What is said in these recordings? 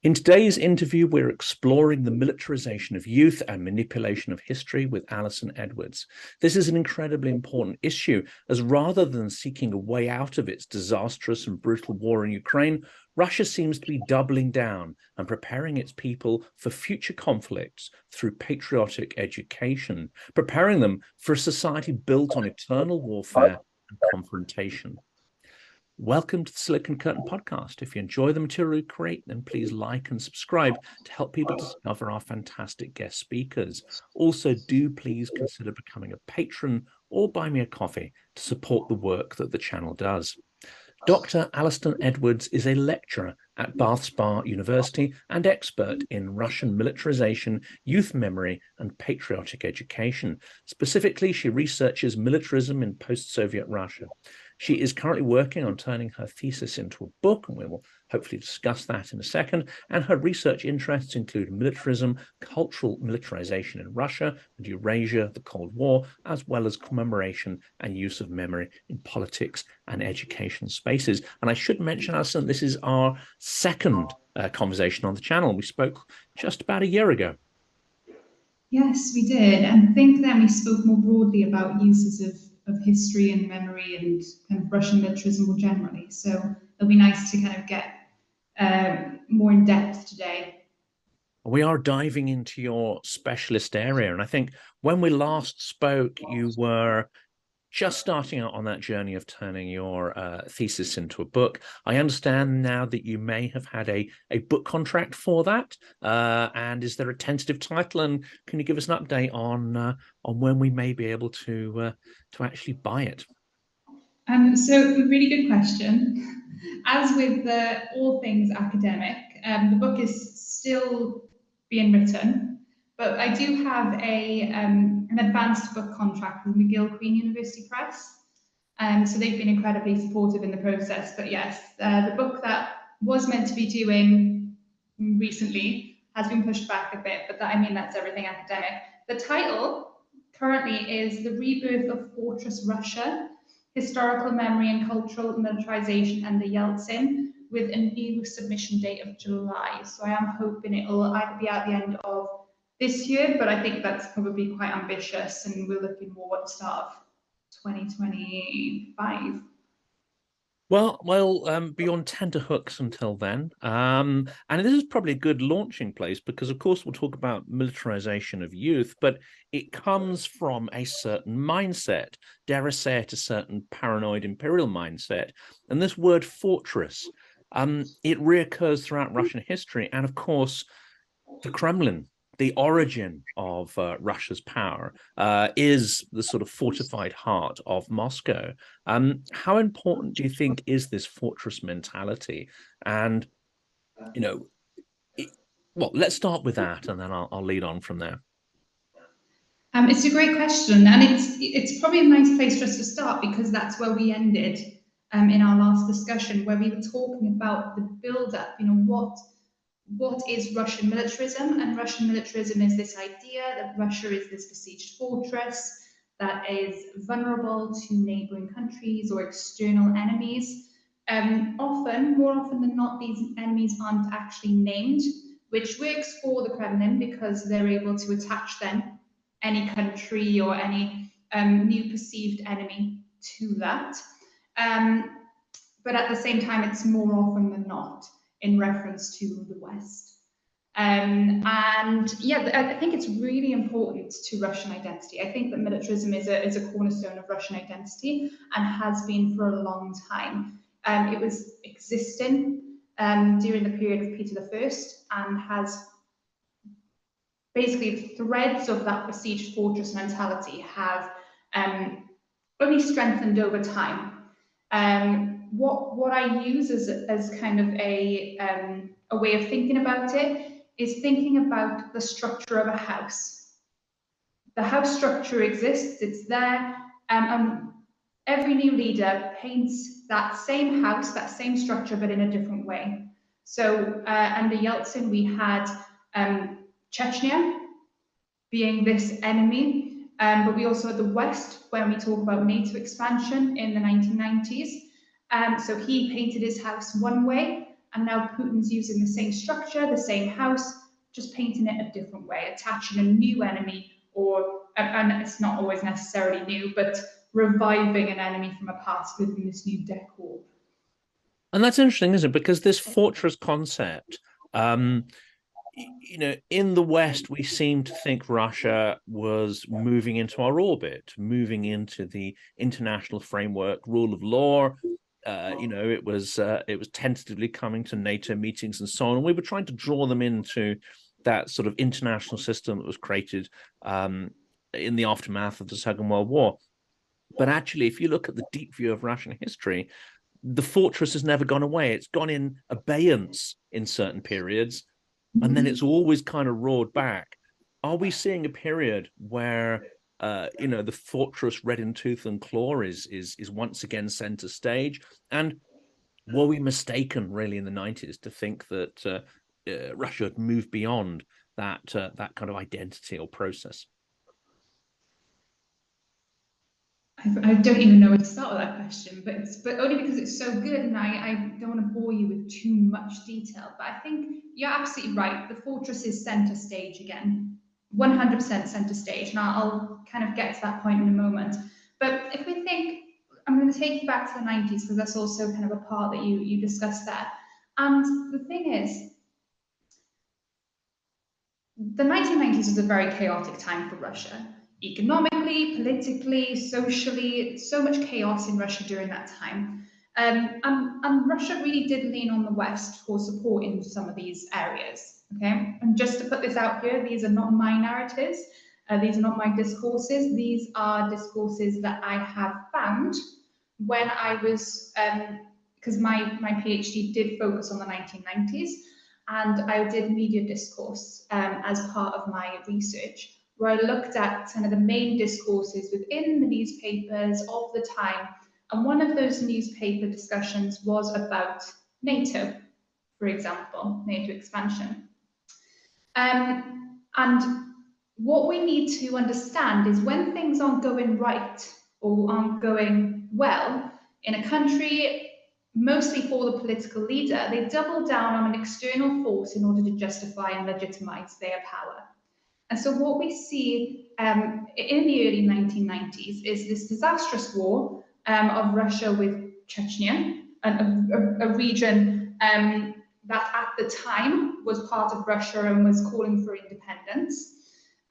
In today's interview, we're exploring the militarization of youth and manipulation of history with Allyson Edwards. This is an incredibly important issue, as rather than seeking a way out of its disastrous and brutal war in Ukraine, Russia seems to be doubling down and preparing its people for future conflicts through patriotic education, preparing them for a society built on eternal warfare and confrontation. Welcome to the Silicon Curtain podcast. If you enjoy the material we create, then please like and subscribe to help people discover our fantastic guest speakers. Also, do please consider becoming a patron or buy me a coffee to support the work that the channel does. Dr. Allyson Edwards is a lecturer at Bath Spa University and expert in Russian militarization, youth memory, and patriotic education. Specifically, she researches militarism in post-Soviet Russia. She is currently working on turning her thesis into a book, and we will hopefully discuss that in a second. And her research interests include militarism, cultural militarization in Russia and Eurasia, the Cold War, as well as commemoration and use of memory in politics and education spaces. And I should mention, Allyson, this is our second conversation on the channel. We spoke just about a year ago. Yes, we did. And I think then we spoke more broadly about uses of history and memory and kind of Russian militarism more generally. So it'll be nice to kind of get more in depth today. We are diving into your specialist area. And I think when we last spoke, you were just starting out on that journey of turning your thesis into a book. I understand now that you may have had a book contract for that. And is there a tentative title? And can you give us an update on when we may be able to actually buy it? So really good question. As with all things academic, the book is still being written. But I do have an advanced book contract with McGill Queen University Press. So they've been incredibly supportive in the process. But yes, the book that was meant to be doing recently has been pushed back a bit, but that's everything academic. The title currently is The Rebirth of Fortress Russia, Historical Memory and Cultural Militarization and the Yeltsin, with a new submission date of July. So I am hoping it will either be at the end of this year, but I think that's probably quite ambitious, and we're looking more at the start of 2025. Well, be on tenterhooks until then. And this is probably a good launching place because, of course, we'll talk about militarization of youth, but it comes from a certain mindset, dare I say it, a certain paranoid imperial mindset. And this word fortress, it reoccurs throughout Russian history. And, of course, the Kremlin, the origin of Russia's power, is the sort of fortified heart of Moscow. How important do you think is this fortress mentality? And, well, let's start with that, and then I'll lead on from there. It's a great question, and it's probably a nice place for us to start because that's where we ended in our last discussion, where we were talking about the build-up. What is Russian militarism? And Russian militarism is this idea that Russia is this besieged fortress that is vulnerable to neighboring countries or external enemies. More often than not, these enemies aren't actually named, which works for the Kremlin because they're able to attach then any country or any new perceived enemy to that. But at the same time, it's more often than not in reference to the West. I think it's really important to Russian identity. I think that militarism is a cornerstone of Russian identity and has been for a long time. It was existing during the period of Peter I and has basically threads of that besieged fortress mentality have only strengthened over time. What I use as kind of a way of thinking about it is thinking about the structure of a house. The house structure exists, it's there, and every new leader paints that same house, that same structure, but in a different way. So under Yeltsin, we had Chechnya being this enemy, but we also had the West when we talk about NATO expansion in the 1990s. So he painted his house one way, and now Putin's using the same structure, the same house, just painting it a different way, attaching a new enemy, or, and it's not always necessarily new, but reviving an enemy from a past within this new decor. And that's interesting, isn't it? Because this fortress concept, you know, in the West, we seem to think Russia was moving into our orbit, moving into the international framework, rule of law. You know, it was tentatively coming to NATO meetings and so on. And we were trying to draw them into that sort of international system that was created in the aftermath of the Second World War. But actually, if you look at the deep view of Russian history, the fortress has never gone away. It's gone in abeyance in certain periods, and then it's always kind of roared back. Are we seeing a period where you know, the fortress red in tooth and claw is once again center stage? And were we mistaken really in the 90s to think that Russia had moved beyond that that kind of identity or process? I don't even know where to start with that question, but only because it's so good, and I don't want to bore you with too much detail. But I think you're absolutely right. The fortress is center stage again, 100% center stage, and I'll kind of get to that point in a moment. But if we think, I'm going to take you back to the 90s because that's also kind of a part that you discussed there. And the thing is, the 1990s was a very chaotic time for Russia. Economically, politically, socially, so much chaos in Russia during that time. And Russia really did lean on the West for support in some of these areas. Okay, and just to put this out here, these are not my narratives, these are not my discourses, these are discourses that I have found when I was, because my PhD did focus on the 1990s, and I did media discourse as part of my research, where I looked at kind of the main discourses within the newspapers of the time. And one of those newspaper discussions was about NATO, for example, NATO expansion. And what we need to understand is when things aren't going right or aren't going well in a country, mostly for the political leader, they double down on an external force in order to justify and legitimize their power. And so what we see in the early 1990s is this disastrous war of Russia with Chechnya, a region that at the time was part of Russia and was calling for independence.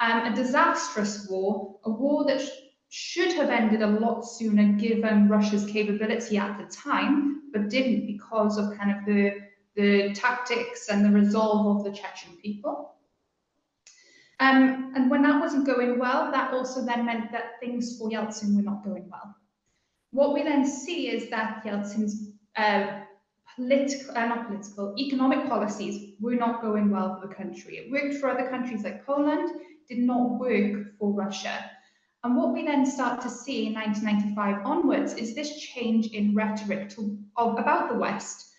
A disastrous war, a war that should have ended a lot sooner given Russia's capability at the time, but didn't because of kind of the tactics and the resolve of the Chechen people. And when that wasn't going well, that also then meant that things for Yeltsin were not going well. What we then see is that Yeltsin's economic policies were not going well for the country. It worked for other countries like Poland, did not work for Russia. And what we then start to see in 1995 onwards is this change in rhetoric about the West.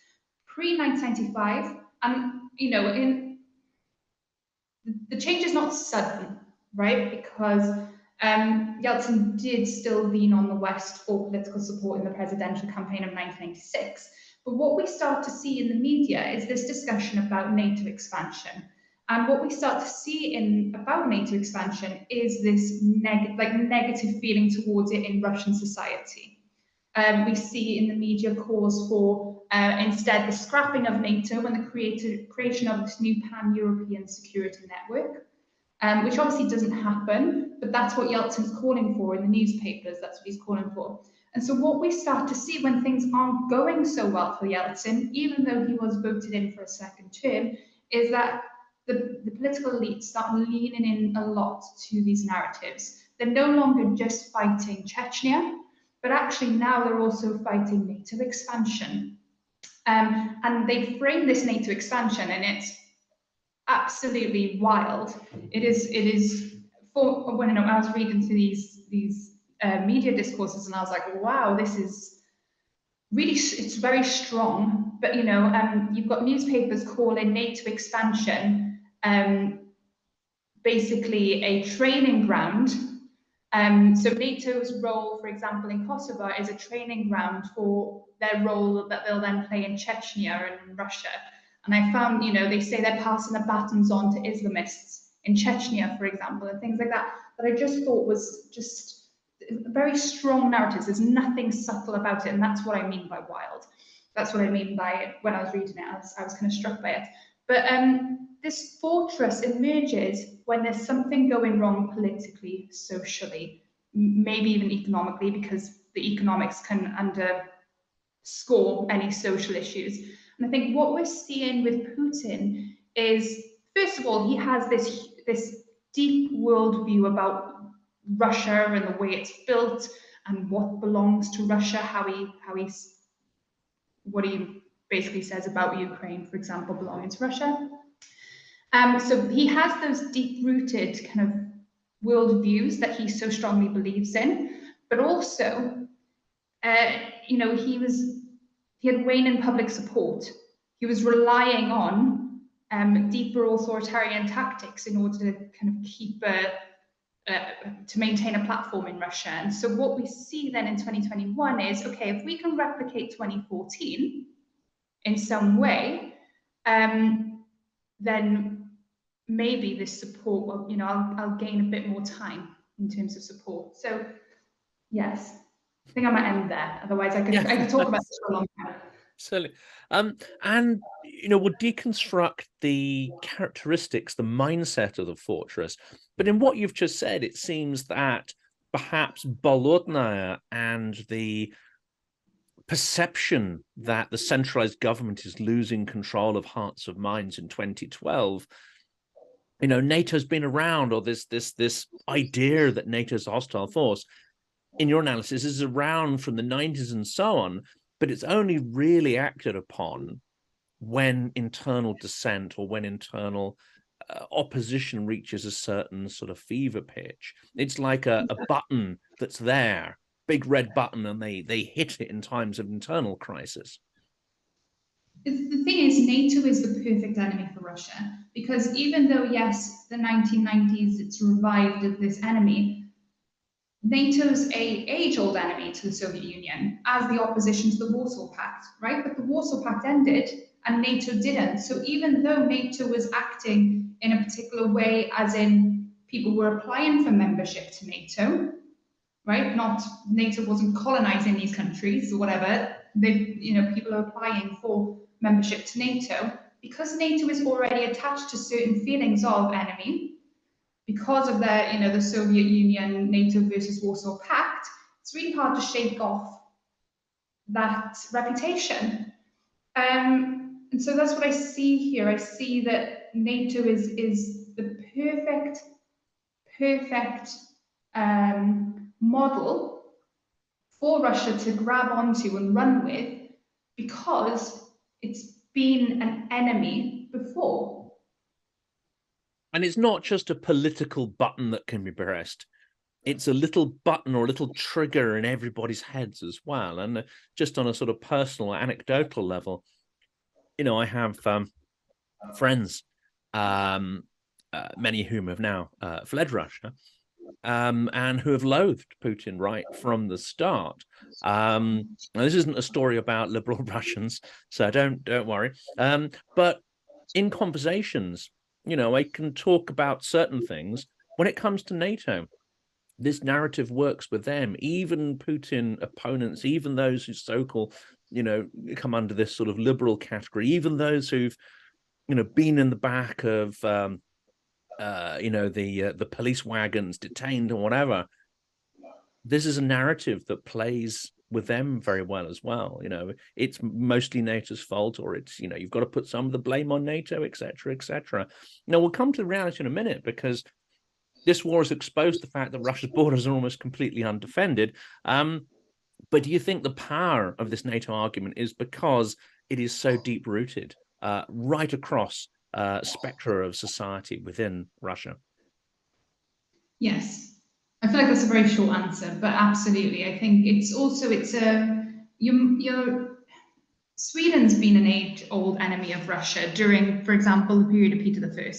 Pre-1995, and you know, the change is not sudden, right? Because Yeltsin did still lean on the West for political support in the presidential campaign of 1996. But what we start to see in the media is this discussion about NATO expansion. And what we start to see about NATO expansion is this negative feeling towards it in Russian society. We see in the media calls for instead the scrapping of NATO and the creation of this new pan-European security network, which obviously doesn't happen, but that's what Yeltsin's calling for in the newspapers, that's what he's calling for. And so what we start to see when things aren't going so well for Yeltsin, even though he was voted in for a second term, is that the political elites start leaning in a lot to these narratives. They're no longer just fighting Chechnya, but actually now they're also fighting NATO expansion. And they frame this NATO expansion, and it's absolutely wild. It is when I was reading through these media discourses, and I was like, wow, this is really, it's very strong. But you know, you've got newspapers calling NATO expansion basically a training ground. So NATO's role, for example, in Kosovo is a training ground for their role that they'll then play in Chechnya and in Russia. And I found, they say they're passing the batons on to Islamists in Chechnya, for example, and things like that, that I just thought was just very strong narratives. There's nothing subtle about it, and that's what I mean by wild. That's what I mean by it. When I was reading it, I was kind of struck by it. But this fortress emerges when there's something going wrong politically, socially, maybe even economically, because the economics can underscore any social issues. And I think what we're seeing with Putin is, first of all, he has this deep worldview about Russia and the way it's built and what belongs to Russia, what he basically says about Ukraine, for example, belonging to Russia. So he has those deep-rooted kind of worldviews that he so strongly believes in, but also, he had waning public support. He was relying on deeper authoritarian tactics in order to kind of keep to maintain a platform in Russia. And so what we see then in 2021 is, okay, if we can replicate 2014 in some way, then maybe this support will, I'll gain a bit more time in terms of support. So yes, I think I might end there. Otherwise, I could talk about this for a long time. Certainly. And, we'll deconstruct the characteristics, the mindset of the fortress. But in what you've just said, it seems that perhaps Bolotnaya and the perception that the centralized government is losing control of hearts and minds in 2012, NATO's been around, or this idea that NATO's a hostile force, in your analysis, is around from the 90s and so on, but it's only really acted upon when internal dissent or when internal opposition reaches a certain sort of fever pitch. It's like a button that's there, big red button, and they hit it in times of internal crisis. The thing is, NATO is the perfect enemy for Russia, because even though, yes, the 1990s, it's revived as this enemy, NATO's a age-old enemy to the Soviet Union as the opposition to the Warsaw Pact, right? But the Warsaw Pact ended and NATO didn't. So even though NATO was acting in a particular way, as in people were applying for membership to NATO, right? Not NATO wasn't colonizing these countries or whatever. People are applying for membership to NATO. Because NATO is already attached to certain feelings of enemy, because of the Soviet Union, NATO versus Warsaw Pact, it's really hard to shake off that reputation. And so that's what I see here. I see that NATO is the perfect model for Russia to grab onto and run with, because it's been an enemy before. And it's not just a political button that can be pressed. It's a little button or a little trigger in everybody's heads as well. And just on a sort of personal, anecdotal level, I have friends, many of whom have now fled Russia, and who have loathed Putin right from the start. Now, this isn't a story about liberal Russians, so don't worry. But in conversations, I can talk about certain things. When it comes to NATO, this narrative works with them. Even Putin opponents, even those who so-called, come under this sort of liberal category, even those who've, been in the back of, the police wagons, detained or whatever. This is a narrative that plays with them very well as well. It's mostly NATO's fault, or it's, you've got to put some of the blame on NATO, etc., etc. Now, we'll come to the reality in a minute, because this war has exposed the fact that Russia's borders are almost completely undefended. But do you think the power of this NATO argument is because it is so deep-rooted right across spectra of society within Russia? Yes. I feel like that's a very short answer, but absolutely. I think Sweden's been an age-old enemy of Russia during, for example, the period of Peter I.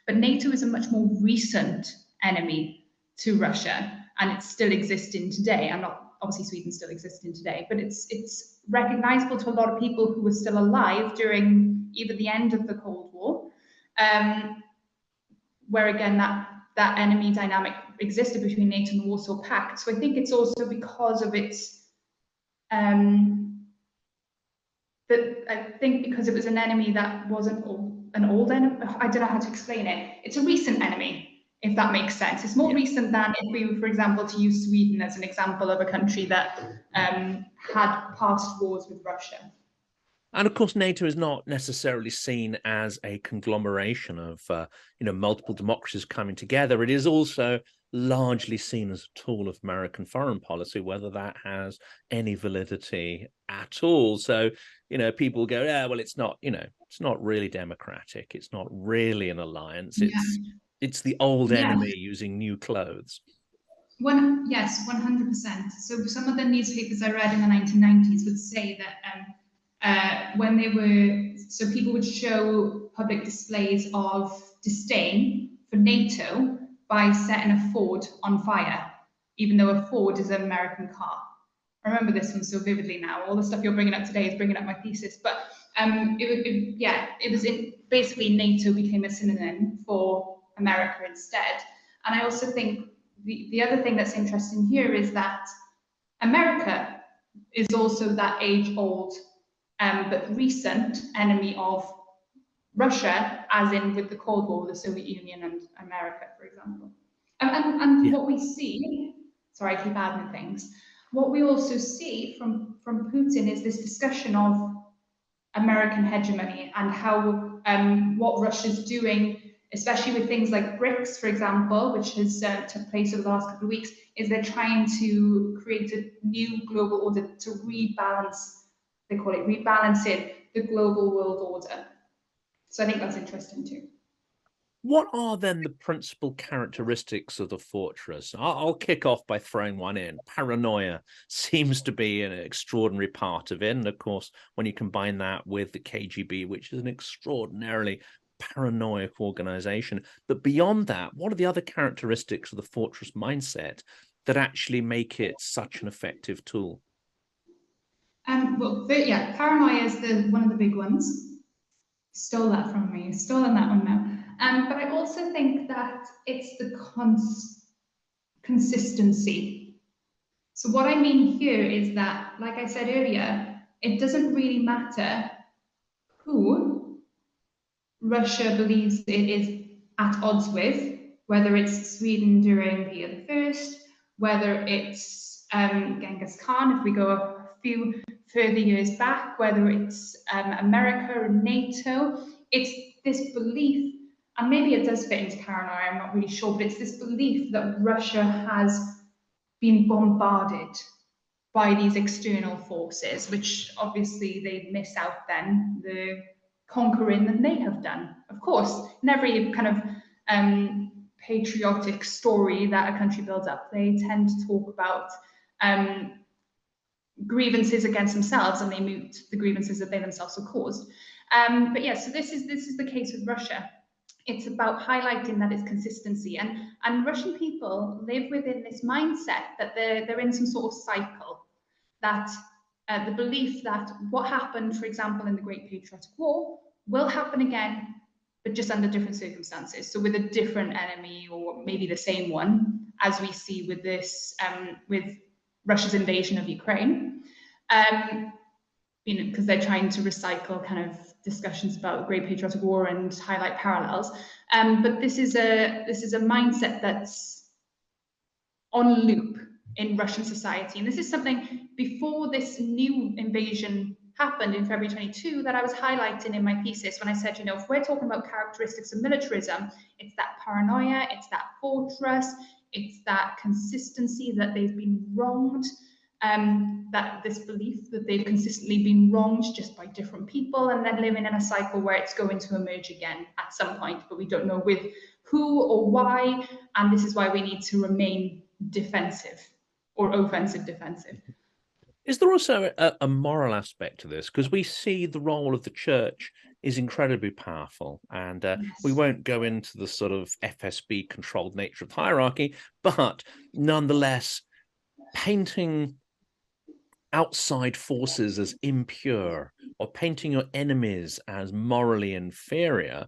But NATO is a much more recent enemy to Russia, and it's still existing today. I'm not obviously Sweden still existing today, but it's recognizable to a lot of people who were still alive during either the end of the Cold War, where again that enemy dynamic existed between NATO and the Warsaw Pact. So I think it's also because of its because it was an enemy that wasn't an old enemy. I don't know how to explain it. It's a recent enemy, if that makes sense. It's more recent than if we were, for example, to use Sweden as an example of a country that had past wars with Russia. And of course, NATO is not necessarily seen as a conglomeration of, multiple democracies coming together. It is also largely seen as a tool of American foreign policy, whether that has any validity at all. So, people go, yeah, well, it's not really democratic. It's not really an alliance. It's the old enemy using new clothes. Yes, 100%. So some of the newspapers I read in the 1990s would say that so people would show public displays of disdain for NATO by setting a Ford on fire, even though a Ford is an American car. I remember this one so vividly now. All the stuff you're bringing up today is bringing up my thesis, but it was basically NATO became a synonym for America instead. And I also think the other thing that's interesting here is that America is also that age-old but recent enemy of Russia, as in with the Cold War, the Soviet Union and America, for example. And what we see, sorry, I keep adding things. What we also see from Putin is this discussion of American hegemony and how what Russia's doing, especially with things like BRICS, for example, which has took place over the last couple of weeks, is they're trying to create a new global order to rebalance. They call it rebalancing the global world order. So I think that's interesting too. What are then the principal characteristics of the fortress? I'll kick off by throwing one in. Paranoia seems to be an extraordinary part of it. And of course, when you combine that with the KGB, which is an extraordinarily paranoid organization. But beyond that, what are the other characteristics of the fortress mindset that actually make it such an effective tool? Paranoia is one of the big ones. Stole that from me. Stolen that one now. But I also think that it's the consistency. So what I mean here is that, like I said earlier, it doesn't really matter who Russia believes it is at odds with, whether it's Sweden during Peter the First, whether it's Genghis Khan, if we go a few further years back, whether it's America and NATO. It's this belief, and maybe it does fit into paranoia, I'm not really sure, but it's this belief that Russia has been bombarded by these external forces, which obviously they miss out then the conquering that they have done. Of course, in every kind of patriotic story that a country builds up, they tend to talk about grievances against themselves, and they moot the grievances that they themselves have caused. So this is the case with Russia. It's about highlighting that it's consistency, and Russian people live within this mindset that they're in some sort of cycle, that the belief that what happened, for example, in the Great Patriotic War will happen again, but just under different circumstances. So with a different enemy, or maybe the same one, as we see with this with Russia's invasion of Ukraine, because they're trying to recycle kind of discussions about the Great Patriotic War and highlight parallels. But this is a mindset that's on loop in Russian society, and this is something before this new invasion happened in February 22 that I was highlighting in my thesis when I said, if we're talking about characteristics of militarism, it's that paranoia, it's that fortress, it's that consistency that they've been wronged, that this belief that they've consistently been wronged just by different people, and then living in a cycle where it's going to emerge again at some point, but we don't know with who or why, and this is why we need to remain defensive or offensive defensive. Is there also a moral aspect to this? Because we see the role of the church is incredibly powerful, and Yes. We won't go into the sort of FSB-controlled nature of the hierarchy, but nonetheless, painting outside forces as impure or painting your enemies as morally inferior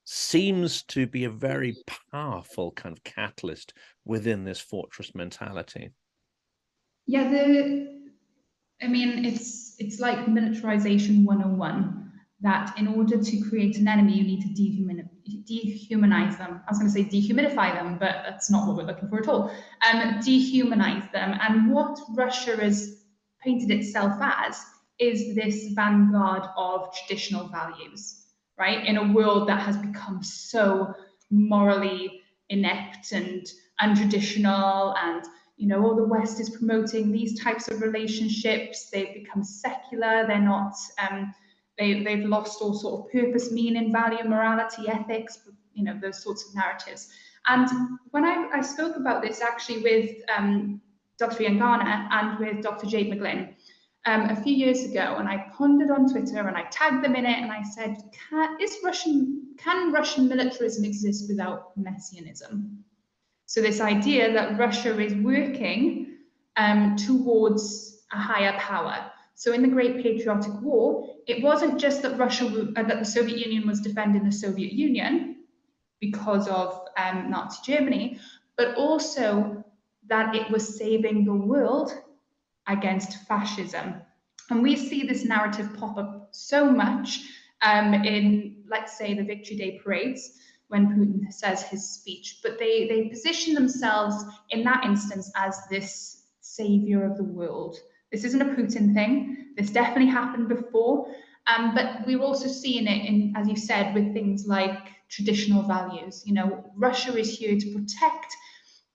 seems to be a very powerful kind of catalyst within this fortress mentality. Yeah, I mean, it's like militarization 101, that in order to create an enemy, you need to dehumanize them. I was going to say dehumidify them, but that's not what we're looking for at all. Dehumanize them. And what Russia has painted itself as is this vanguard of traditional values, right? In a world that has become so morally inept and untraditional, and all the West is promoting these types of relationships. They've become secular. They're not. They've lost all sort of purpose, meaning, value, morality, ethics. Those sorts of narratives. And when I spoke about this actually with Dr. Ian Garner and with Dr. Jade McGlynn a few years ago, and I pondered on Twitter and I tagged them in it, and I said, can Russian militarism exist without messianism? So this idea that Russia is working towards a higher power. So in the Great Patriotic War, it wasn't just that that the Soviet Union was defending the Soviet Union because of Nazi Germany, but also that it was saving the world against fascism. And we see this narrative pop up so much in, let's say, the Victory Day parades, when Putin says his speech, but they position themselves in that instance as this savior of the world. This isn't a Putin thing. This definitely happened before, but we're also seeing it in, as you said, with things like traditional values. Russia is here to protect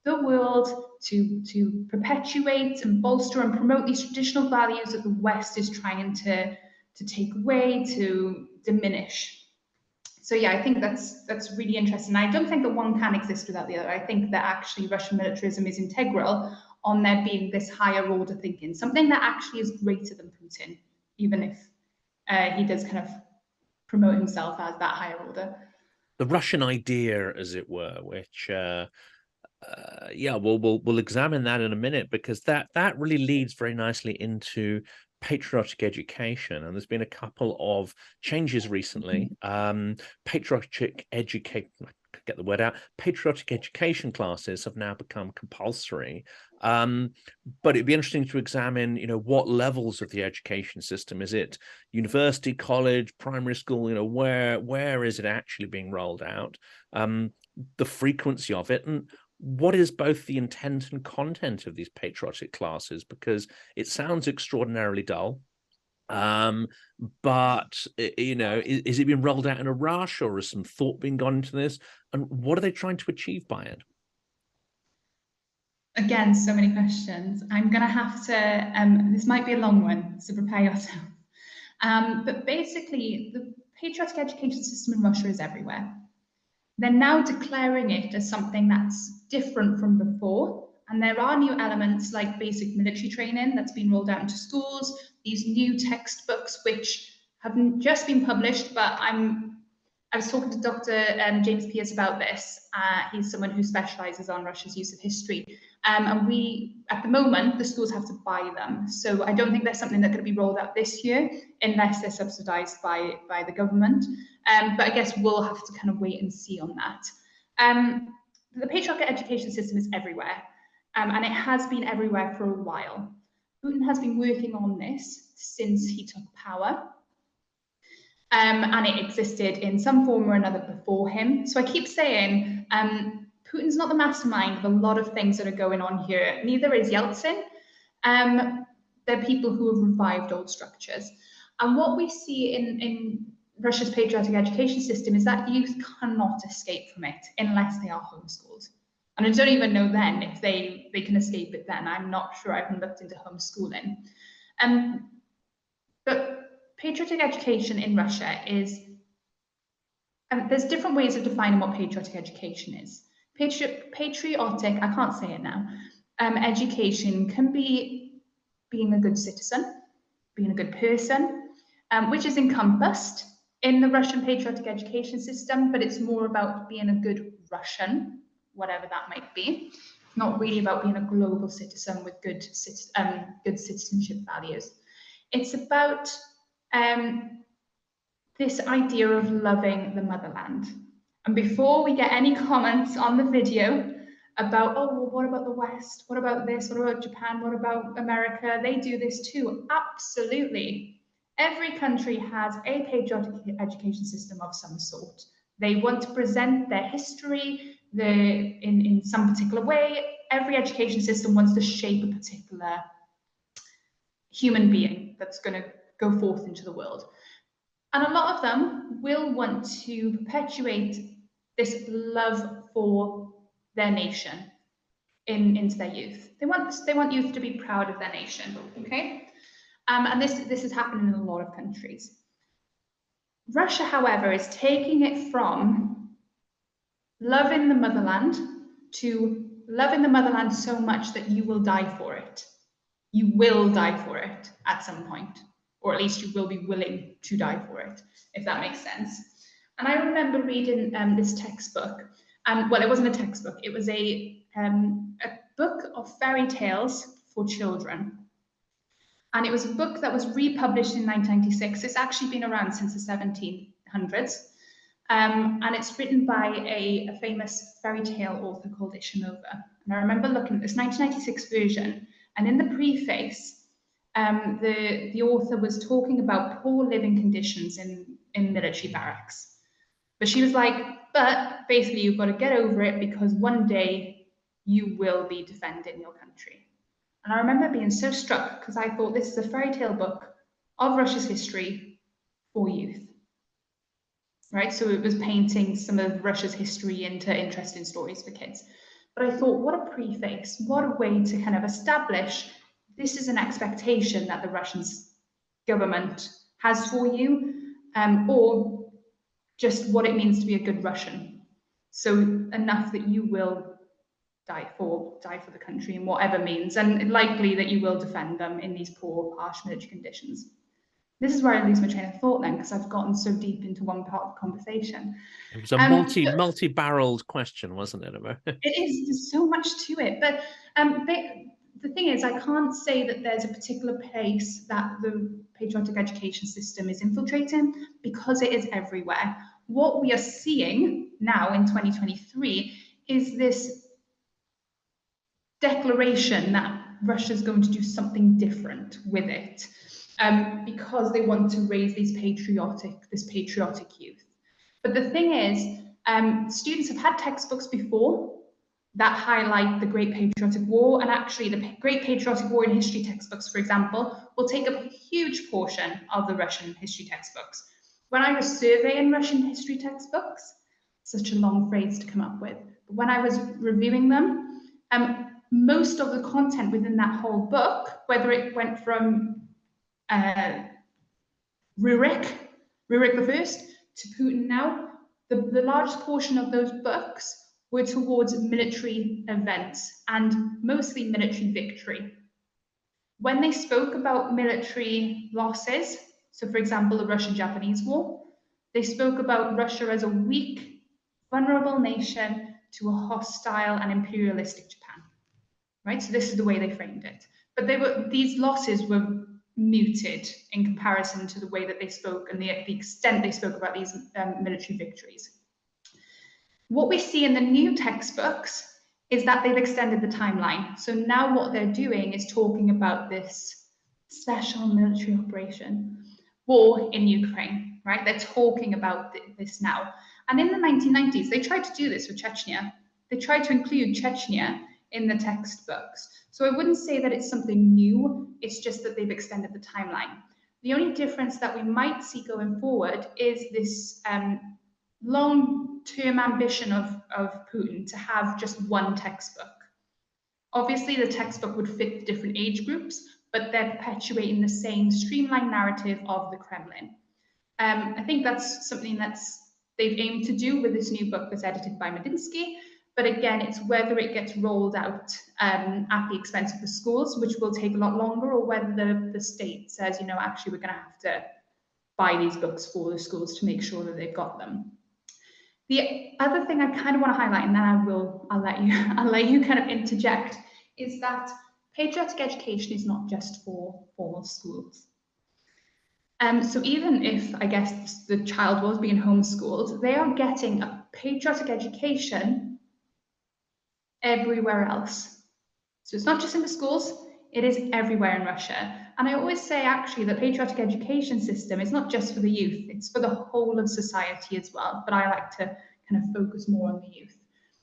the world, to perpetuate and bolster and promote these traditional values that the West is trying to take away, to diminish. So yeah, I think that's really interesting. I don't think that one can exist without the other. I think that actually Russian militarism is integral on there being this higher order thinking, something that actually is greater than Putin, even if he does kind of promote himself as that higher order. The Russian idea, as it were, which yeah, we'll examine that in a minute, because that really leads very nicely into patriotic education, and there's been a couple of changes recently. Patriotic education, get the word out, patriotic education classes have now become compulsory, but it'd be interesting to examine what levels of the education system. Is it university, college, primary school? Where is it actually being rolled out, the frequency of it, and what is both the intent and content of these patriotic classes? Because it sounds extraordinarily dull, but is it being rolled out in a rush, or is some thought being gone into this, and what are they trying to achieve by it? Again, so many questions. I'm going to have to, this might be a long one, so prepare yourself. But basically, the patriotic education system in Russia is everywhere. They're now declaring it as something that's different from before. And there are new elements like basic military training that's been rolled out into schools, these new textbooks, which haven't just been published, but I was talking to Dr. James Pierce about this. He's someone who specializes on Russia's use of history. And at the moment, the schools have to buy them. So I don't think there's something that's going to be rolled out this year unless they're subsidized by the government. But I guess we'll have to kind of wait and see on that. The patriotic education system is everywhere, and it has been everywhere for a while. Putin has been working on this since he took power. And it existed in some form or another before him. So I keep saying Putin's not the mastermind of a lot of things that are going on here. Neither is Yeltsin. They're people who have revived old structures. And what we see in Russia's patriotic education system is that youth cannot escape from it unless they are homeschooled. And I don't even know then if they can escape it then. I'm not sure. I haven't looked into homeschooling. But patriotic education in Russia is, there's different ways of defining what patriotic education is. Patriotic, I can't say it now, education can be being a good citizen, being a good person, which is encompassed in the Russian patriotic education system, but it's more about being a good Russian, whatever that might be. not really about being a global citizen with good citizenship values. It's about this idea of loving the motherland. And before we get any comments on the video about, oh, well, what about the West? What about this? What about Japan? What about America? They do this too. Absolutely. Every country has a patriotic education system of some sort. They want to present their history in some particular way. Every education system wants to shape a particular human being that's going to go forth into the world. And a lot of them will want to perpetuate this love for their nation into their youth. They want youth to be proud of their nation, okay? And this is happening in a lot of countries. Russia, however, is taking it from loving the motherland to loving the motherland so much that you will die for it. You will die for it at some point, or at least you will be willing to die for it, if that makes sense. And I remember reading this textbook, and well, it wasn't a textbook, it was a book of fairy tales for children. And it was a book that was republished in 1996. It's actually been around since the 1700s. And it's written by a famous fairy tale author called Ishinova. And I remember looking at this 1996 version, and in the preface, the author was talking about poor living conditions in military barracks. But she was like, but basically you've got to get over it because one day you will be defending your country. And I remember being so struck because I thought this is a fairy tale book of Russia's history for youth. Right, so it was painting some of Russia's history into interesting stories for kids. But I thought, what a preface, what a way to kind of establish this is an expectation that the Russian government has for you, or just what it means to be a good Russian. So enough that you will die for the country in whatever means, and likely that you will defend them in these poor, harsh military conditions. This is where I lose my train of thought then, because I've gotten so deep into one part of the conversation. It was a multi-barreled question, wasn't it? It is. There's so much to it. But the thing is, I can't say that there's a particular place that the patriotic education system is infiltrating, because it is everywhere. What we are seeing now in 2023 is this declaration that Russia's going to do something different with it. Because they want to raise this patriotic youth. But the thing is, students have had textbooks before that highlight the Great Patriotic War, and actually the Great Patriotic War in history textbooks, for example, will take up a huge portion of the Russian history textbooks. When I was surveying Russian history textbooks, such a long phrase to come up with, but when I was reviewing them, most of the content within that whole book, whether it went from Rurik I to Putin now, the largest portion of those books were towards military events and mostly military victory. When they spoke about military losses, so for example, the Russian-Japanese War, they spoke about Russia as a weak, vulnerable nation to a hostile and imperialistic Japan, right? So this is the way they framed it. But these losses were muted in comparison to the way that they spoke and the extent they spoke about these military victories. What we see in the new textbooks is that they've extended the timeline. So now what they're doing is talking about this special military operation, war in Ukraine, right? They're talking about this now. And in the 1990s, they tried to do this with Chechnya. They tried to include Chechnya in the textbooks. So I wouldn't say that it's something new, it's just that they've extended the timeline. The only difference that we might see going forward is this long-term ambition of Putin to have just one textbook. Obviously, the textbook would fit different age groups, but they're perpetuating the same streamlined narrative of the Kremlin. I think that's something they've aimed to do with this new book that's edited by Medinsky. But again, it's whether it gets rolled out at the expense of the schools, which will take a lot longer, or whether the state says, you know, actually, we're going to have to buy these books for the schools to make sure that they've got them. The other thing I kind of want to highlight, and then I'll let you kind of interject, is that patriotic education is not just for formal schools. So even if, I guess, the child was being homeschooled, they are getting a patriotic education everywhere else. So it's not just in the schools, it is everywhere in Russia. And I always say, actually, the patriotic education system is not just for the youth, it's for the whole of society as well. But I like to kind of focus more on the youth.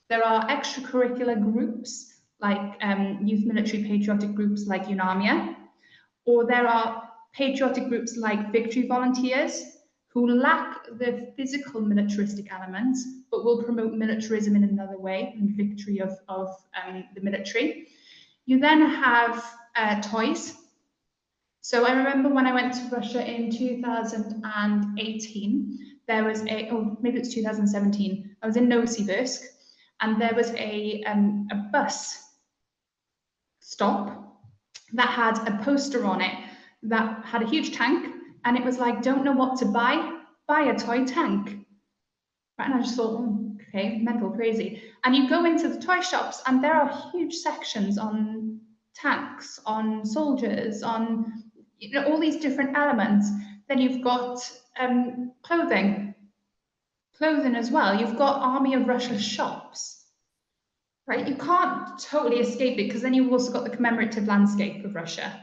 There are extracurricular groups, like youth military patriotic groups like UNAMIA, or there are patriotic groups like Victory Volunteers, who lack the physical militaristic elements, but will promote militarism in another way, and victory of the military. You then have toys. So I remember when I went to Russia in 2018, there was or maybe it's 2017, I was in Novosibirsk, and there was a bus stop that had a poster on it that had a huge tank, and it was like, don't know what to buy a toy tank. Right, and I just thought, oh, okay, mental, crazy. And you go into the toy shops, and there are huge sections on tanks, on soldiers, on all these different elements. Then you've got clothing as well. You've got Army of Russia shops, right? You can't totally escape it, because then you've also got the commemorative landscape of Russia.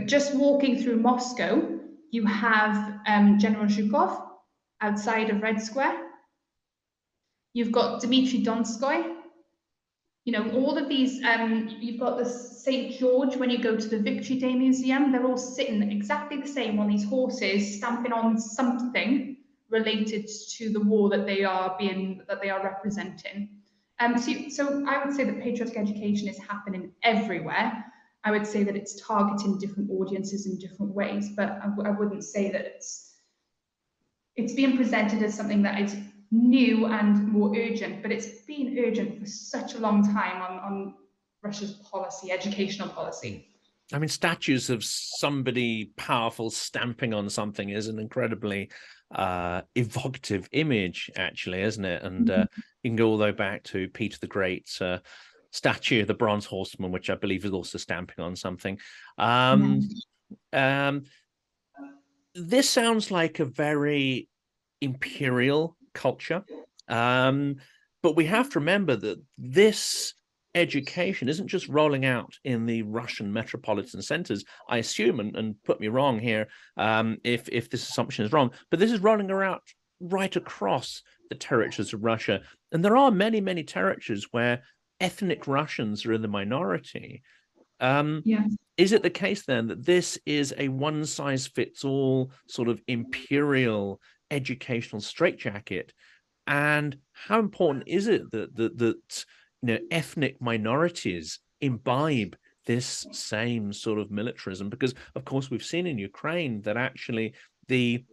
Just walking through Moscow, you have General Zhukov outside of Red Square. You've got Dmitry Donskoy. All of these, you've got the St. George when you go to the Victory Day Museum. They're all sitting exactly the same on these horses, stamping on something related to the war that they are representing. So I would say that patriotic education is happening everywhere. I would say that it's targeting different audiences in different ways, but I wouldn't say that it's being presented as something that is new and more urgent, but it's been urgent for such a long time on Russia's policy, educational policy. I mean, statues of somebody powerful stamping on something is an incredibly evocative image, actually, isn't it? And you can go all the way back to Peter the Great's statue, the Bronze Horseman, which I believe is also stamping on something. This sounds like a very imperial culture, but we have to remember that this education isn't just rolling out in the Russian metropolitan centers, I assume, and put me wrong here if this assumption is wrong, but this is rolling out right across the territories of Russia. And there are many, many territories where ethnic Russians are in the minority. Is it the case then that this is a one-size-fits-all sort of imperial educational straitjacket? And how important is it that ethnic minorities imbibe this same sort of militarism? Because, of course, we've seen in Ukraine that actually the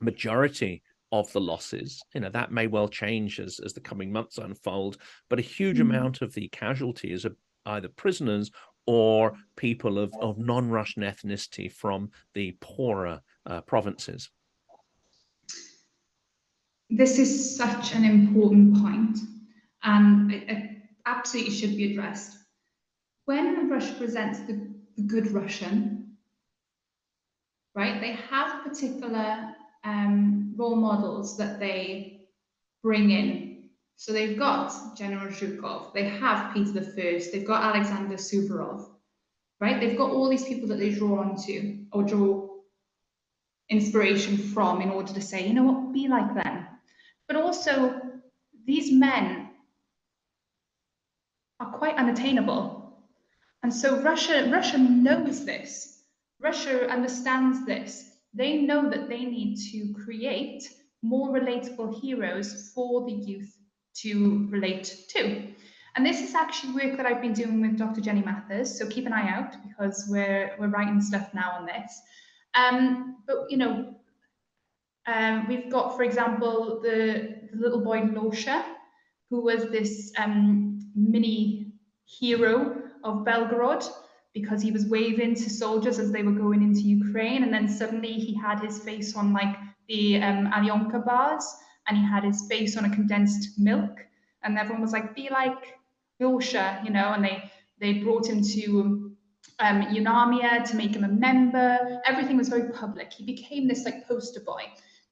majority of the losses, that may well change as the coming months unfold, but a huge amount of the casualties are either prisoners or people of non-Russian ethnicity from the poorer provinces. This is such an important point, and it absolutely should be addressed. When Russia presents the good Russian, right, they have particular role models that they bring in. So they've got General Zhukov, they have Peter I, they've got Alexander Suvorov, right? They've got all these people that they draw onto or draw inspiration from in order to say, be like them. But also, these men are quite unattainable. And so Russia knows this. Russia understands this. They know that they need to create more relatable heroes for the youth to relate to. And this is actually work that I've been doing with Dr. Jenny Mathers, so keep an eye out, because we're writing stuff now on this. But we've got, for example, the little boy Losha, who was this mini hero of Belgorod, because he was waving to soldiers as they were going into Ukraine, and then suddenly he had his face on like the Alyonka bars, and he had his face on a condensed milk, and everyone was like, be like Yorkshire, you know, and they brought him to Unamia to make him a member. Everything was very public. He became this like poster boy.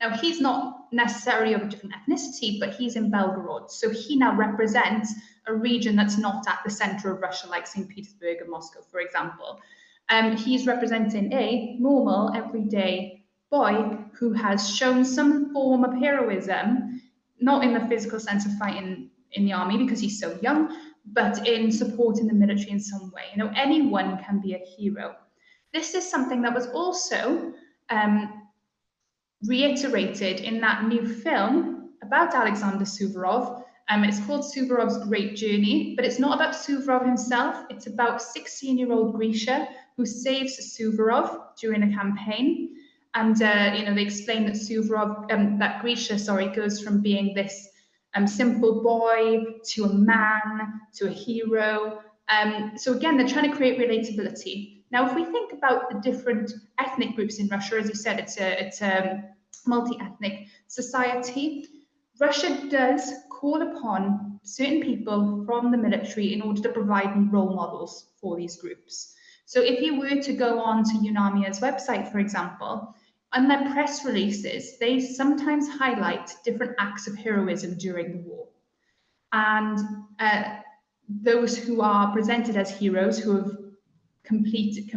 Now, he's not necessarily of a different ethnicity, but he's in Belgorod. So he now represents a region that's not at the center of Russia, like St. Petersburg and Moscow, for example. He's representing a normal, everyday boy who has shown some form of heroism, not in the physical sense of fighting in the army because he's so young, but in supporting the military in some way. You know, anyone can be a hero. This is something that was also reiterated in that new film about Alexander Suvorov. It's called Suvorov's Great Journey, but it's not about Suvorov himself. It's about 16-year-old Grisha who saves Suvorov during a campaign. And you know, they explain that Suvorov, that Grisha, sorry, goes from being this simple boy to a man to a hero. So again, they're trying to create relatability. Now, if we think about the different ethnic groups in Russia, as you said, it's a multi-ethnic society. Russia does call upon certain people from the military in order to provide role models for these groups. So if you were to go on to UNAMIA's website, for example, on their press releases, they sometimes highlight different acts of heroism during the war. And those who are presented as heroes who have completed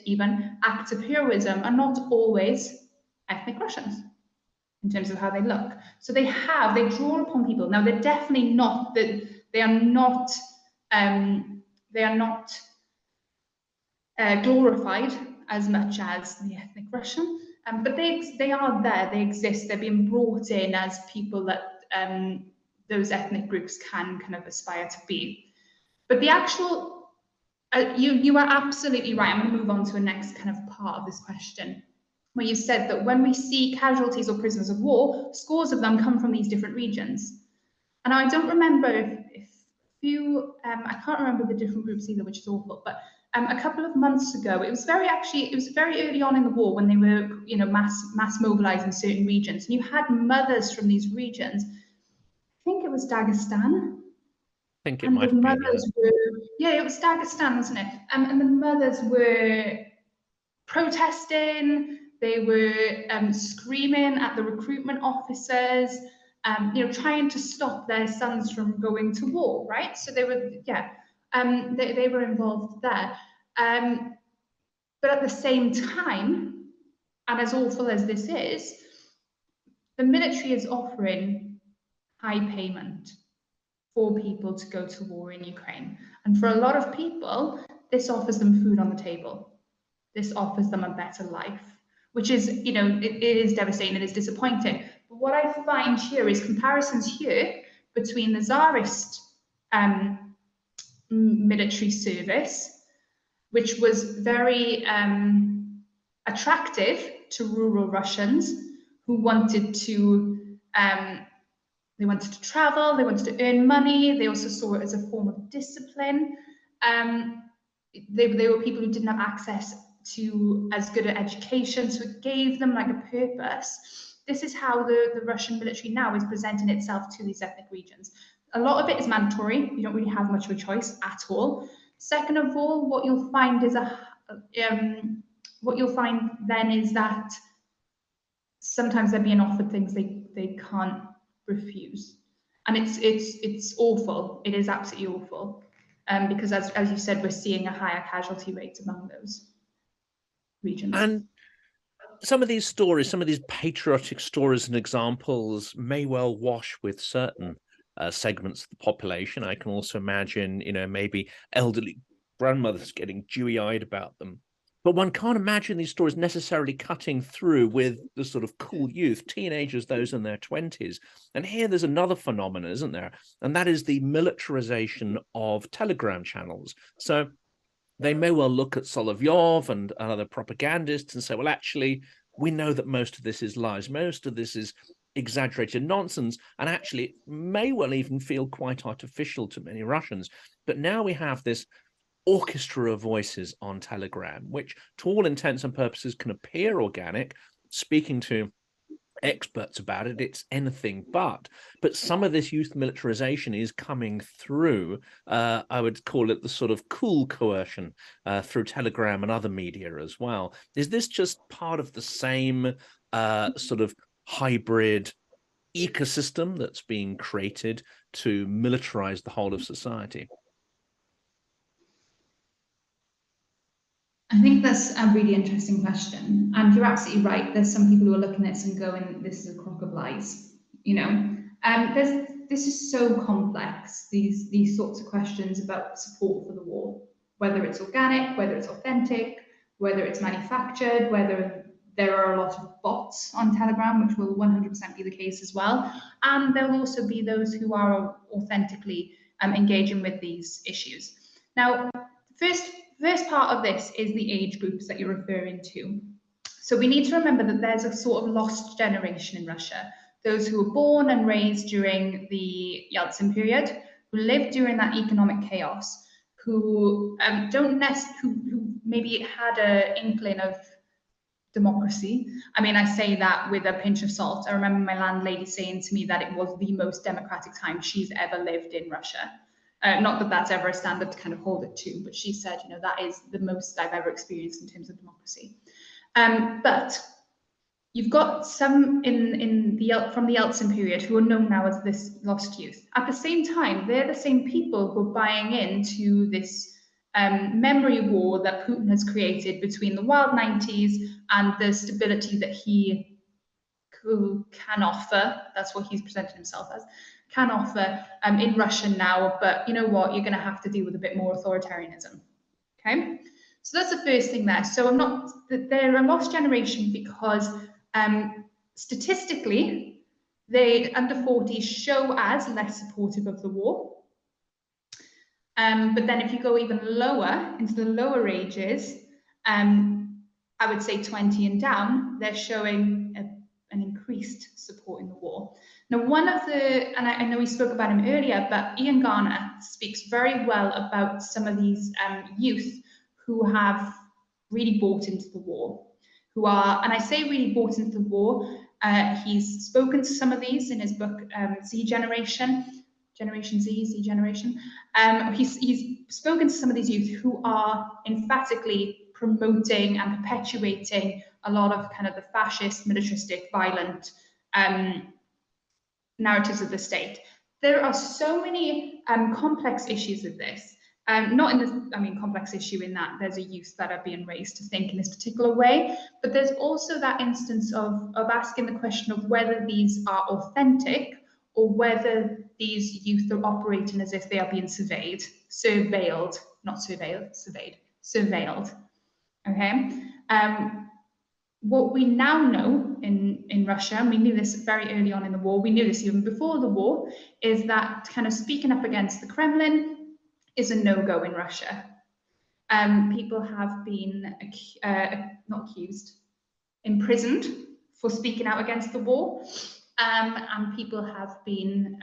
even acts of heroism are not always ethnic Russians in terms of how they look. So they draw upon people. Now they're definitely not that they are not glorified as much as the ethnic Russian, but they are there. They exist. They're being brought in as people that those ethnic groups can kind of aspire to be. But the actual you are absolutely right. I'm going to move on to a next kind of part of this question, where you said that when we see casualties or prisoners of war, scores of them come from these different regions. And I don't remember if you, I can't remember the different groups either, which is awful, but a couple of months ago, it was very early on in the war when they were, you know, mass mobilizing certain regions. And you had mothers from these regions. I think it was Dagestan. I think it might have been, yeah, it was Dagestan, wasn't it? And the mothers were protesting. They were screaming at the recruitment officers, you know, trying to stop their sons from going to war, right? So they were, yeah, they were involved there. But at the same time, and as awful as this is, the military is offering high payment for people to go to war in Ukraine. And for a lot of people, this offers them food on the table. This offers them a better life, which is, you know, it is devastating, it is disappointing. But what I find here is comparisons here between the Tsarist military service, which was very attractive to rural Russians who wanted to they wanted to travel, they wanted to earn money, they also saw it as a form of discipline. They were people who didn't have access to as good an education, so it gave them like a purpose. This is how the Russian military now is presenting itself to these ethnic regions. A lot of it is mandatory. You don't really have much of a choice at all. Second of all, what you'll find is that sometimes they're being offered things they can't refuse, and it's awful. It is absolutely awful, because as you said, we're seeing a higher casualty rate among those regions. And some of these stories, some of these patriotic stories and examples may well wash with certain segments of the population. I can also imagine, you know, maybe elderly grandmothers getting dewy-eyed about them. But one can't imagine these stories necessarily cutting through with the sort of cool youth, teenagers, those in their 20s. And here there's another phenomenon, isn't there? And that is the militarization of Telegram channels. So they may well look at Solovyov and other propagandists and say, well, actually, we know that most of this is lies. Most of this is exaggerated nonsense. And actually, it may well even feel quite artificial to many Russians. But now we have this orchestra of voices on Telegram, which to all intents and purposes can appear organic, speaking to experts about it. It's anything but. But some of this youth militarization is coming through. I would call it the sort of cool coercion through Telegram and other media as well. Is this just part of the same sort of hybrid ecosystem that's being created to militarize the whole of society? I think that's a really interesting question. And you're absolutely right. There's some people who are looking at this and going, this is a crock of lies. You know, this is so complex, these sorts of questions about support for the war, whether it's organic, whether it's authentic, whether it's manufactured, whether there are a lot of bots on Telegram, which will 100% be the case as well. And there'll also be those who are authentically engaging with these issues. Now, first part of this is the age groups that you're referring to. So we need to remember that there's a sort of lost generation in Russia. Those who were born and raised during the Yeltsin period, who lived during that economic chaos, who who maybe had an inkling of democracy. I mean, I say that with a pinch of salt. I remember my landlady saying to me that it was the most democratic time she's ever lived in Russia. Not that that's ever a standard to kind of hold it to, but she said, you know, that is the most I've ever experienced in terms of democracy. But you've got some from the Yeltsin period who are known now as this lost youth. At the same time, they're the same people who are buying into this memory war that Putin has created between the wild 90s and the stability that he can offer. That's what he's presented himself as. Can offer in Russia now, but you know what? You're going to have to deal with a bit more authoritarianism. Okay, so that's the first thing there. So they're a lost generation because statistically, they under 40s show as less supportive of the war. But then if you go even lower into the lower ages, I would say 20 and down, they're showing an increased support in the war. Now, and I know we spoke about him earlier, but Ian Garner speaks very well about some of these youth who have really bought into the war, and I say really bought into the war, he's spoken to some of these in his book, Generation Z Generation. He's spoken to some of these youth who are emphatically promoting and perpetuating a lot of kind of the fascist, militaristic, violent narratives of the state. There are so many complex issues with this. Complex issue in that there's a youth that are being raised to think in this particular way, but there's also that instance of asking the question of whether these are authentic or whether these youth are operating as if they are being surveilled. Okay. What we now know in Russia, and we knew this very early on in the war, we knew this even before the war, is that kind of speaking up against the Kremlin is a no-go in Russia. People have been not accused, imprisoned for speaking out against the war, and people have been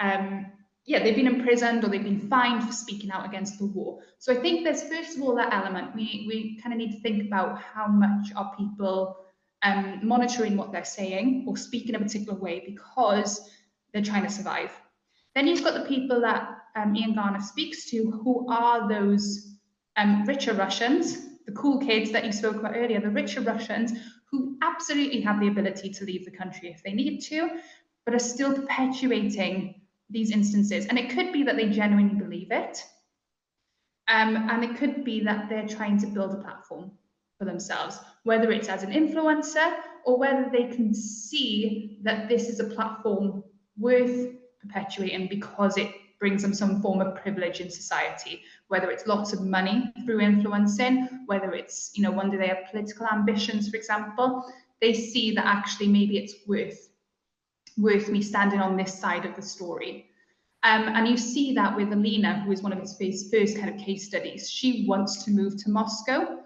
they've been imprisoned or they've been fined for speaking out against the war. So I think there's first of all that element. We kind of need to think about how much are people monitoring what they're saying or speaking a particular way because they're trying to survive. Then you've got the people that Ian Garner speaks to, who are those richer Russians, the cool kids that you spoke about earlier, the richer Russians who absolutely have the ability to leave the country if they need to, but are still perpetuating these instances. And it could be that they genuinely believe it. And it could be that they're trying to build a platform for themselves, whether it's as an influencer or whether they can see that this is a platform worth perpetuating because it brings them some form of privilege in society, whether it's lots of money through influencing, whether it's, you know, one day they have political ambitions, for example, they see that actually maybe it's worth me standing on this side of the story. And you see that with Alina, who is one of his first kind of case studies. She wants to move to Moscow.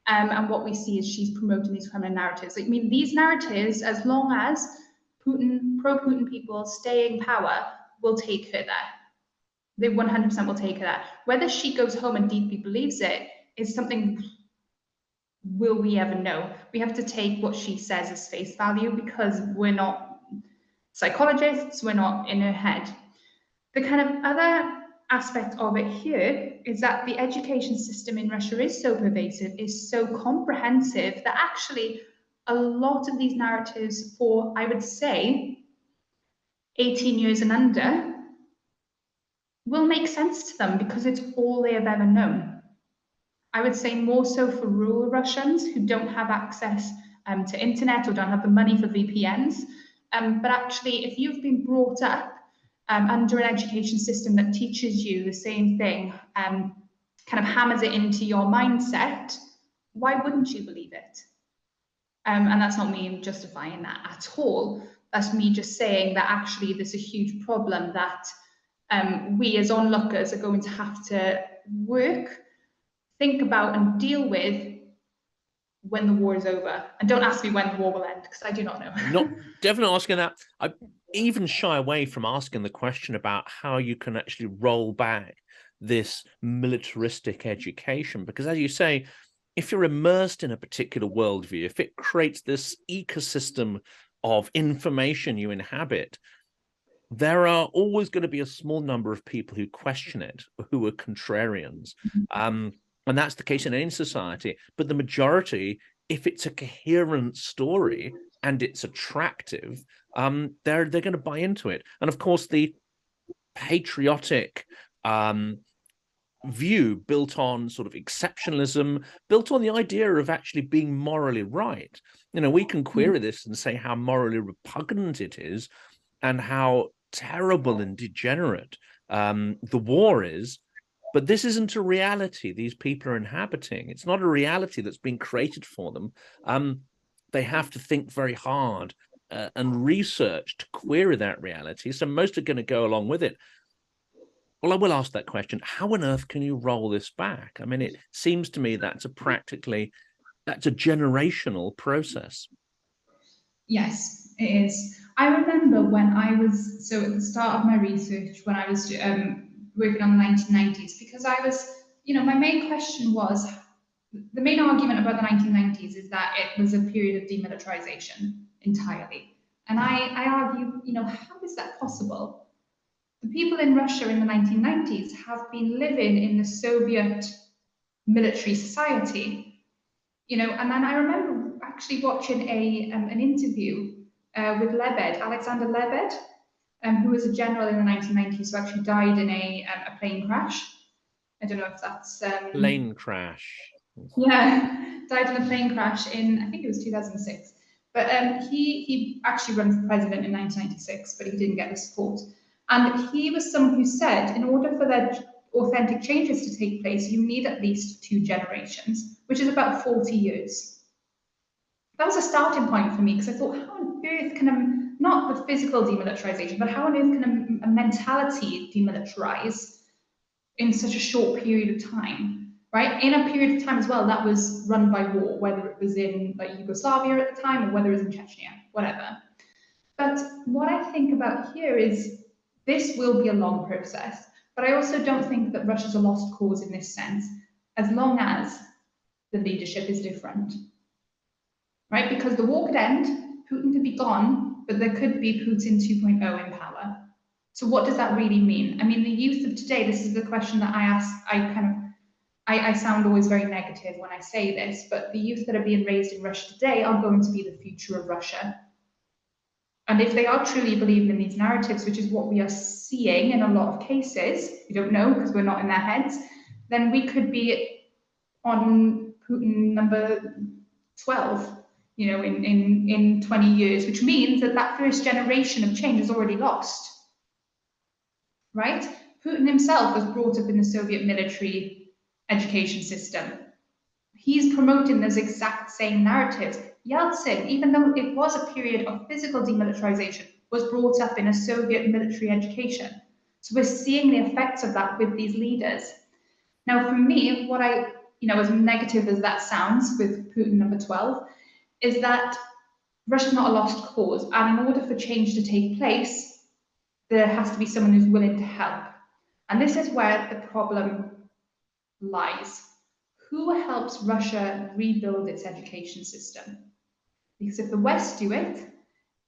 And what we see is she's promoting these Kremlin narratives. I mean, these narratives, as long as pro-Putin people stay in power, will take her there. They 100% will take her there. Whether she goes home and deeply believes it is something, will we ever know? We have to take what she says as face value because we're not psychologists, we're not in her head. The kind of other aspect of it here is that the education system in Russia is so pervasive, is so comprehensive, that actually a lot of these narratives for, I would say, 18 years and under will make sense to them because it's all they have ever known. I would say more so for rural Russians who don't have access to internet or don't have the money for VPNs. But actually, if you've been brought up under an education system that teaches you the same thing, kind of hammers it into your mindset, why wouldn't you believe it? And that's not me justifying that at all. That's me just saying that actually there's a huge problem that we as onlookers are going to have to work, think about and deal with when the war is over. And don't ask me when the war will end, because I do not know. Not definitely asking that. I even shy away from asking the question about how you can actually roll back this militaristic education, because as you say, if you're immersed in a particular worldview, if it creates this ecosystem of information you inhabit, there are always going to be a small number of people who question it, who are contrarians. And that's the case in any society. But the majority, if it's a coherent story and it's attractive, they're going to buy into it. And of course, the patriotic view built on sort of exceptionalism, built on the idea of actually being morally right. You know, we can query this and say how morally repugnant it is and how terrible and degenerate the war is. But this isn't a reality these people are inhabiting. It's not a reality that's been created for them. They have to think very hard and research to query that reality. So most are going to go along with it. Well, I will ask that question. How on earth can you roll this back? I mean, it seems to me that's a generational process. Yes, it is. I remember when I was, so at the start of my research, when I was working on the 1990s, because I was, my main question was, the main argument about the 1990s is that it was a period of demilitarization entirely. And I argue, how is that possible? The people in Russia in the 1990s have been living in the Soviet military society, and then I remember actually watching an interview with Lebed, Alexander Lebed, who was a general in the 1990s who actually died in a plane crash. I don't know if that's... plane crash. Yeah, died in a plane crash in, I think it was 2006. But he actually ran for president in 1996, but he didn't get the support. And he was someone who said, in order for their authentic changes to take place, you need at least 2 generations, which is about 40 years. That was a starting point for me, because I thought, how on earth can not the physical demilitarization, but how on earth can a mentality demilitarize in such a short period of time, right? In a period of time as well that was run by war, whether it was in like Yugoslavia at the time or whether it was in Chechnya, whatever. But what I think about here is this will be a long process, but I also don't think that Russia's a lost cause in this sense, as long as the leadership is different, right? Because the war could end, Putin could be gone, but there could be Putin 2.0 in power. So what does that really mean? I mean, the youth of today, this is the question that I ask, I sound always very negative when I say this, but the youth that are being raised in Russia today are going to be the future of Russia. And if they are truly believing in these narratives, which is what we are seeing in a lot of cases, we don't know because we're not in their heads, then we could be on Putin number 12, in 20 years, which means that that first generation of change is already lost, right? Putin himself was brought up in the Soviet military education system. He's promoting those exact same narratives. Yeltsin, even though it was a period of physical demilitarization, was brought up in a Soviet military education. So we're seeing the effects of that with these leaders. Now, for me, what as negative as that sounds with Putin number 12, is that Russia's not a lost cause. And in order for change to take place, there has to be someone who's willing to help. And this is where the problem lies. Who helps Russia rebuild its education system? Because if the West do it,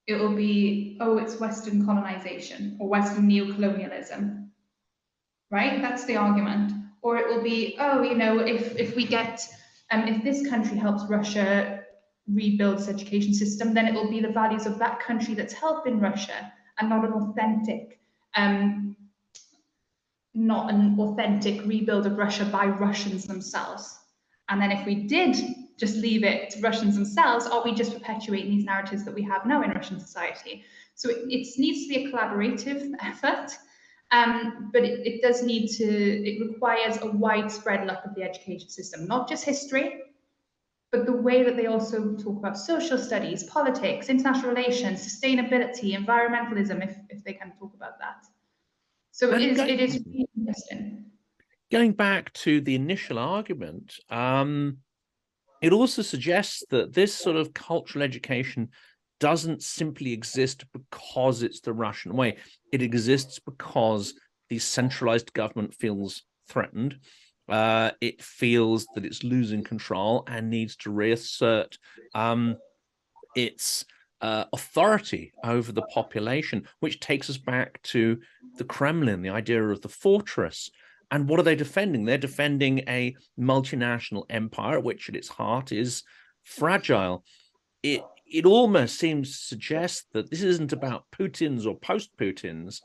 it will be, oh, it's Western colonization or Western neocolonialism, right? That's the argument. Or it will be, oh, you know, if we get, if this country helps Russia rebuild its education system, then it will be the values of that country that's helping Russia and not an authentic rebuild of Russia by Russians themselves. And then if we did just leave it to Russians themselves, are we just perpetuating these narratives that we have now in Russian society? So it needs to be a collaborative effort, but it does need to, it requires a widespread look at the education system, not just history, but the way that they also talk about social studies, politics, international relations, sustainability, environmentalism, if they can talk about that. So it is really interesting. Going back to the initial argument, it also suggests that this sort of cultural education doesn't simply exist because it's the Russian way. It exists because the centralized government feels threatened. It feels that it's losing control and needs to reassert its authority over the population, which takes us back to the Kremlin, the idea of the fortress. And what are they defending? They're defending a multinational empire, which at its heart is fragile. It almost seems to suggest that this isn't about Putin's or post-Putin's.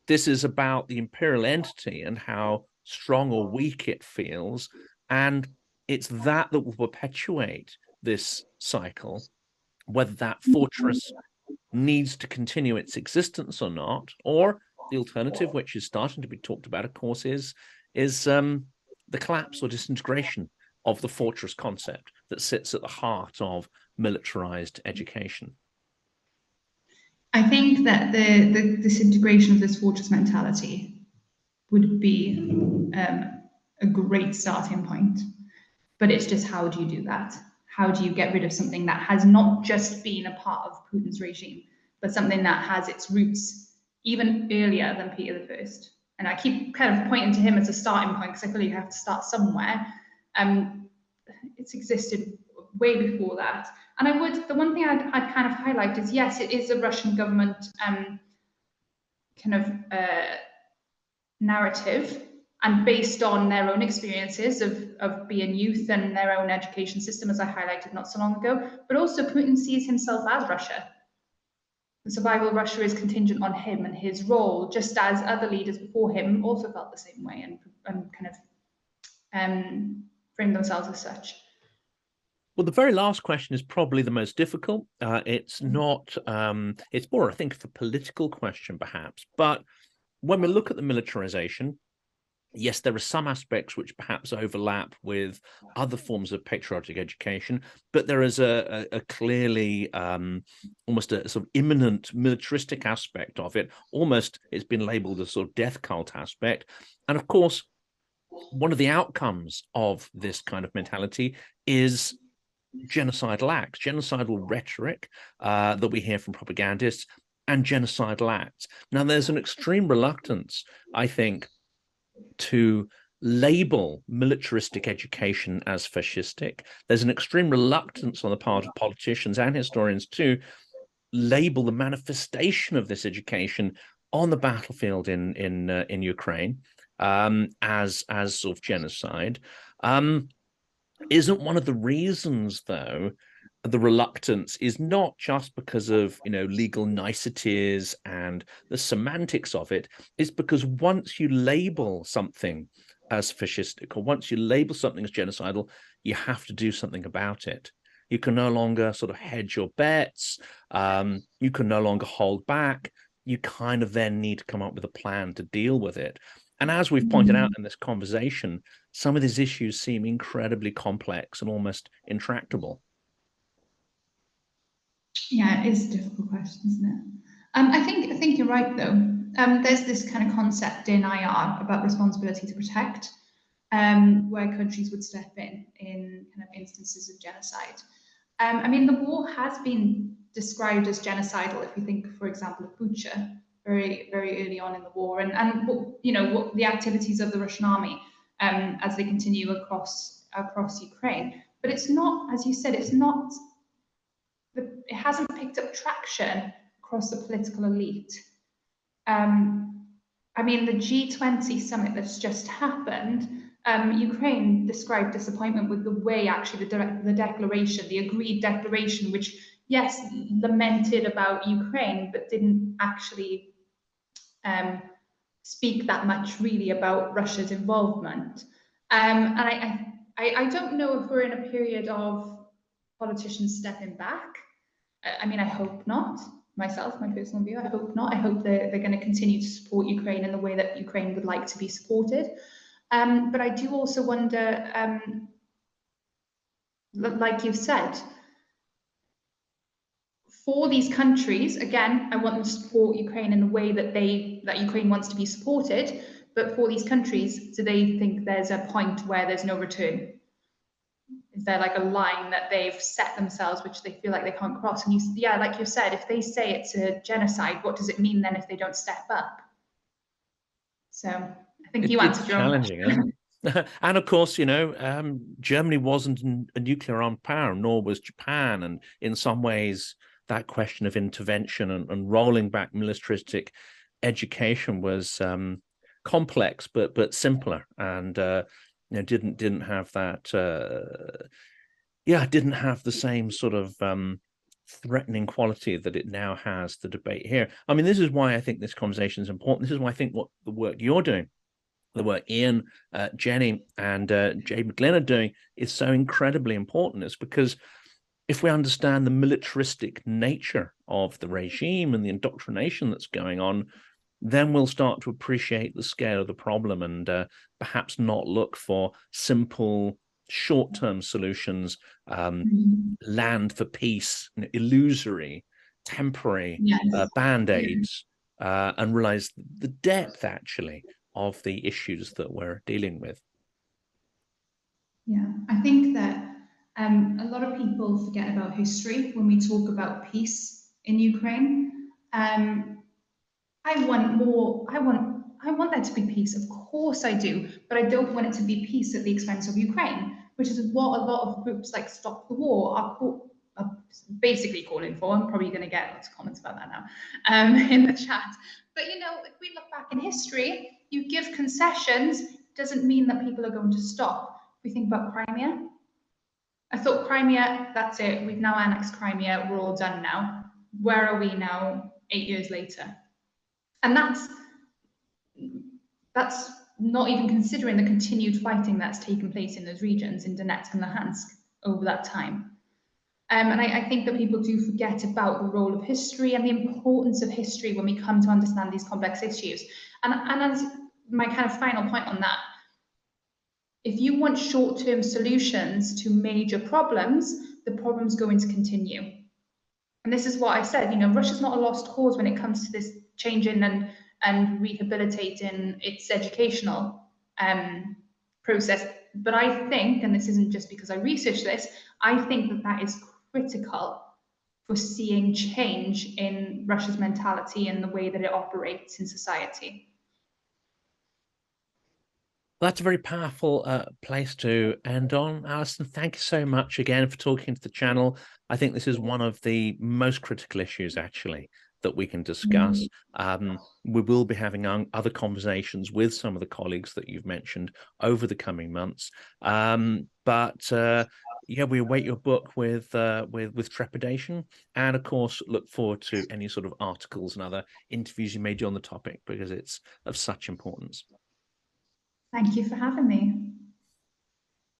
This is about the imperial entity and how strong or weak it feels. And it's that will perpetuate this cycle, whether that fortress needs to continue its existence or not, or the alternative, which is starting to be talked about, of course, is the collapse or disintegration of the fortress concept that sits at the heart of militarized education. I think that the disintegration of this fortress mentality would be a great starting point. But it's just, how do you do that? How do you get rid of something that has not just been a part of Putin's regime, but something that has its roots even earlier than Peter I? And I keep kind of pointing to him as a starting point because I feel you have to start somewhere. It's existed way before that. And the one thing I'd kind of highlight is, yes, it is a Russian government kind of narrative, and based on their own experiences of being youth and their own education system, as I highlighted not so long ago. But also Putin sees himself as Russia. The survival of Russia is contingent on him and his role, just as other leaders before him also felt the same way and kind of framed themselves as such. Well, the very last question is probably the most difficult. It's not, it's more, I think, of a political question, perhaps. But when we look at the militarization, yes, there are some aspects which perhaps overlap with other forms of patriotic education, but there is a clearly almost a sort of imminent militaristic aspect of it. Almost it's been labeled a sort of death cult aspect. And of course, one of the outcomes of this kind of mentality is genocidal acts, genocidal rhetoric that we hear from propagandists, and genocidal acts. Now, there's an extreme reluctance, I think, to label militaristic education as fascistic. There's an extreme reluctance on the part of politicians and historians to label the manifestation of this education on the battlefield in Ukraine as sort of genocide. Isn't one of the reasons, though, the reluctance is not just because of, legal niceties and the semantics of it. It's because once you label something as fascistic, or once you label something as genocidal, you have to do something about it. You can no longer sort of hedge your bets. You can no longer hold back. You kind of then need to come up with a plan to deal with it. And as we've pointed out in this conversation, some of these issues seem incredibly complex and almost intractable. Yeah, it is a difficult question, isn't it? I think you're right, though. There's this kind of concept in IR about responsibility to protect, where countries would step in kind of instances of genocide. I mean, the war has been described as genocidal. If you think, for example, of Bucha, very, very early on in the war, and what the activities of the Russian army as they continue across Ukraine. But it's not, as you said, it's not it hasn't picked up traction across the political elite. I mean, the G20 summit that's just happened, Ukraine described disappointment with the way actually the declaration, the agreed declaration, which, yes, lamented about Ukraine, but didn't actually speak that much really about Russia's involvement. And I don't know if we're in a period of politicians stepping back. I mean, I hope not. Myself, my personal view, I hope not. I hope they're going to continue to support Ukraine in the way that Ukraine would like to be supported. But I do also wonder, like you've said, for these countries, again, I want them to support Ukraine in the way that Ukraine wants to be supported. But for these countries, do they think there's a point where there's no return? Is there like a line that they've set themselves which they feel like they can't cross? And yeah, like you said, if they say it's a genocide, what does it mean then if they don't step up? So I think you answered your own question. It's challenging, isn't it? And of course, you know, Germany wasn't a nuclear armed power, nor was Japan. And in some ways, that question of intervention and rolling back militaristic education was complex, but simpler, and you know, didn't have that. Didn't have the same sort of threatening quality that it now has. The debate here. I mean, this is why I think this conversation is important. This is why I think what the work you're doing, the work Ian, Jenny, and Jay McGlynn are doing is so incredibly important. It's because if we understand the militaristic nature of the regime and the indoctrination that's going on, then we'll start to appreciate the scale of the problem and perhaps not look for simple short-term solutions, land for peace, illusory, temporary band-aids, and realize the depth actually of the issues that we're dealing with. Yeah, I think that a lot of people forget about history when we talk about peace in Ukraine. I want there to be peace. Of course I do, but I don't want it to be peace at the expense of Ukraine, which is what a lot of groups like Stop the War are basically calling for. I'm probably going to get lots of comments about that now in the chat. But you know, if we look back in history, you give concessions doesn't mean that people are going to stop. If we think about Crimea, I thought Crimea, that's it. We've now annexed Crimea. We're all done now. Where are we now 8 years later? And that's not even considering the continued fighting that's taken place in those regions, in Donetsk and Luhansk, over that time. And I think that people do forget about the role of history and the importance of history when we come to understand these complex issues. And as my kind of final point on that, if you want short-term solutions to major problems, the problem's going to continue. And this is what I said, you know, Russia's not a lost cause when it comes to this changing and rehabilitating its educational process. But I think, and this isn't just because I researched this, I think that that is critical for seeing change in Russia's mentality and the way that it operates in society. That's a very powerful place to end on. Allyson, thank you so much again for talking to the channel. I think this is one of the most critical issues, actually, that we can discuss. We will be having other conversations with some of the colleagues that you've mentioned over the coming months. Yeah, we await your book with trepidation, and of course look forward to any sort of articles and other interviews you may do on the topic, because it's of such importance. Thank you for having me.